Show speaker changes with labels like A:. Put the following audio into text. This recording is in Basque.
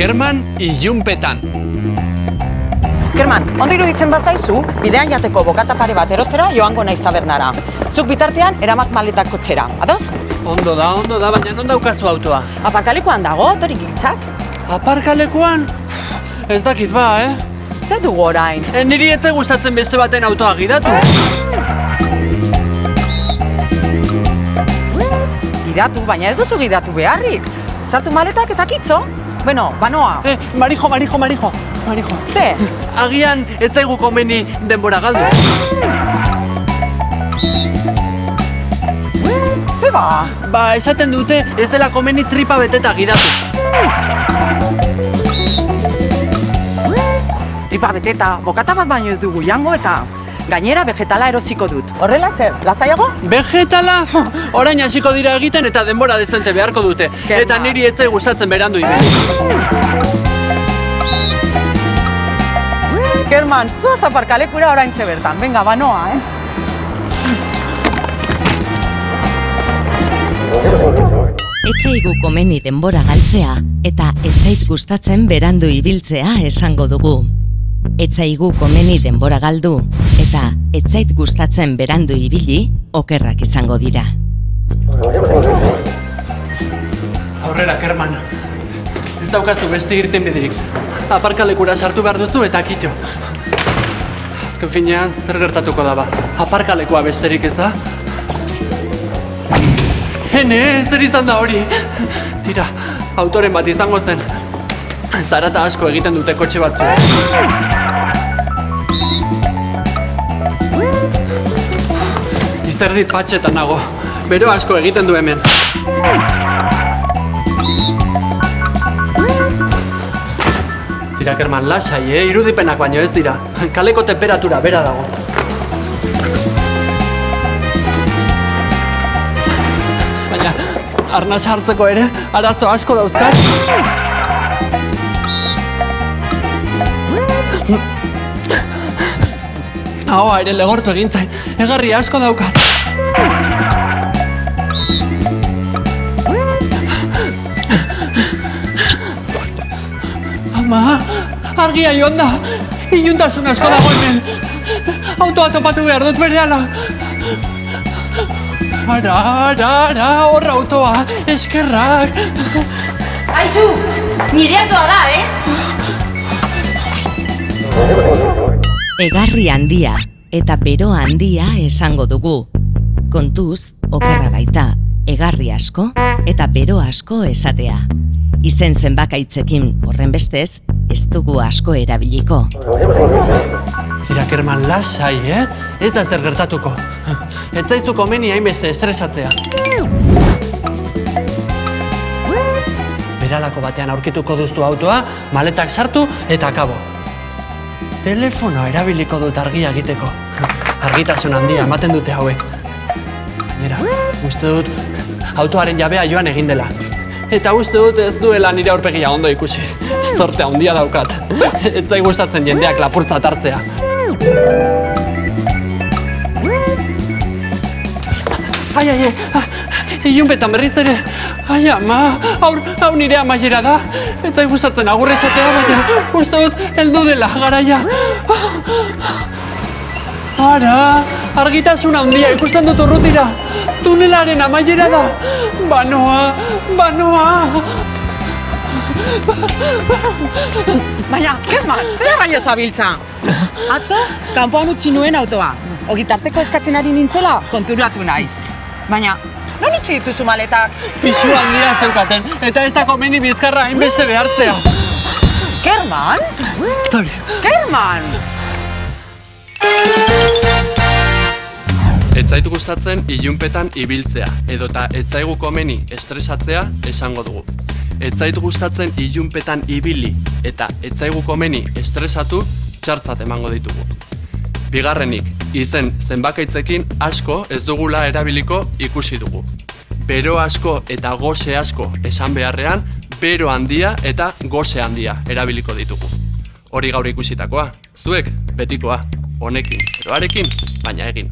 A: Kerman ilunpetan.
B: Kerman, ondo iruditzen bazaizu, bidean jateko bokata pare bat erostera joango naiz tabernara. Zuk bitartean eramak maletak kotxera, ados?
A: Ondo da, baina non daukazu autoa?
B: Aparkalekuan dago, tori giltzak.
A: Aparkalekuan? Ez dakit ba,
B: Zer dugu orain?
A: Niri ez gustatzen beste baten autoa gidatu.
B: Gidatu, baina ez duzu gidatu beharrik. Sartu maletak eta kitzo. Bueno, banoa.
A: Marijo.
B: Ze?
A: Agian ez zaigu komeni denbora galdu.
B: Ze ba?
A: Ba, esaten dute ez dela komeni tripa beteta gidatu.
B: Tripa beteta, bokata bat baino ez dugu jango eta gainera vegetala erosiko dut. Horrela zer, lasaiago?
A: Vegetala? Orain hasiko dira egiten eta denbora dezente beharko dute.
B: Kerman.
A: Eta niri ez zaigu gustatzen berandu ibili.
B: Kerman, zuaz aparkalekura oraintxe bertan. Venga, banoa,
C: Ez zaigu komeni denbora galtzea eta ez zait gustatzen berandu ibiltzea esango dugu. Ez zaigu komeni denbora galdu eta ez zait gustatzen berandu ibili okerrak izango dira.
A: Aurrera, Kerman. Ez daukazu beste irtenbiderik. Aparkalekura sartu behar duzu eta kitxo. Azken finean, zer gertatuko da ba? Aparkalekua besterik ez da? Zer izan da hori? Tira, autoren bat izango zen. Zarata asko egiten dute kotxe batzu. Izerdit patxetan nago. Bero asko egiten du hemen. Tira, Kerman, lasai, irudipenak baino ez dira. Kaleko temperatura bera dago. Baina, arnaz hartzeko ere, arazo asko dauzkat. Ahoa ere legortu egin zain, egarri asko daukat. Ama, argia joan da, iluntasun asko dago hemen. Autoa topatu behar dut berehala. Ara, horra autoa, eskerrak.
D: Aizu, nire autoa da,
C: Egarri handia eta bero handia esango dugu. Kontuz, okerra baita, egarri asko eta bero asko esatea. Izen zenbakaitzekin horren bestez, ez dugu asko erabiliko.
A: Tira, Kerman, lasai, Ez da zer gertatuko. Ez zaizu komeni hainbeste estresatzea. Beralako batean aurkituko duzu autoa, maletak sartu eta akabo. Telefonoa erabiliko dut argia egiteko. Argitasun handia ematen dute hauek. Gainera, uste dut autoaren jabea joan egin dela. Eta uste dut ez duela nire aurpegia ondo ikusi. Zorte handia daukat. Ez zai gustatzen jendeak lapurtzat hartzea. Ai, ilunpetan berriz ere. Ai, ama, hau nire amaiera da. Ez zai gustatzen agur esatea, baina uste dut heldu dela garaia. Ara, argitasun handia ikusten dut urrutira. Tunelaren amaiera da. Banoa.
B: Baina, Kerman, zer baino zabiltza? Atzo, kanpoan utzi nuen autoa. Ogitarteko eskatzen ari nintzela, konturatu naiz. Baina, non utzi dituzu maletak?
A: Pisu handia zeukaten, eta ez da komeni bizkarra hainbeste behartzea.
B: Kerman? Kerman!
A: Ez zaitu gustatzen ilunpetan ibiltzea, edota ez zaigu komeni estresatzea esango dugu. Ez zaitu gustatzen ilunpetan ibili, eta ez zaigu komeni estresatu txartzat emango ditugu. Bigarrenik, izen zenbakaitzekin asko ez dugula erabiliko ikusi dugu. Bero asko eta goze asko esan beharrean, bero handia eta gose handia erabiliko ditugu. Hori gaur ikusitakoa, zuek betikoa, honekin edo harekin, baina egin.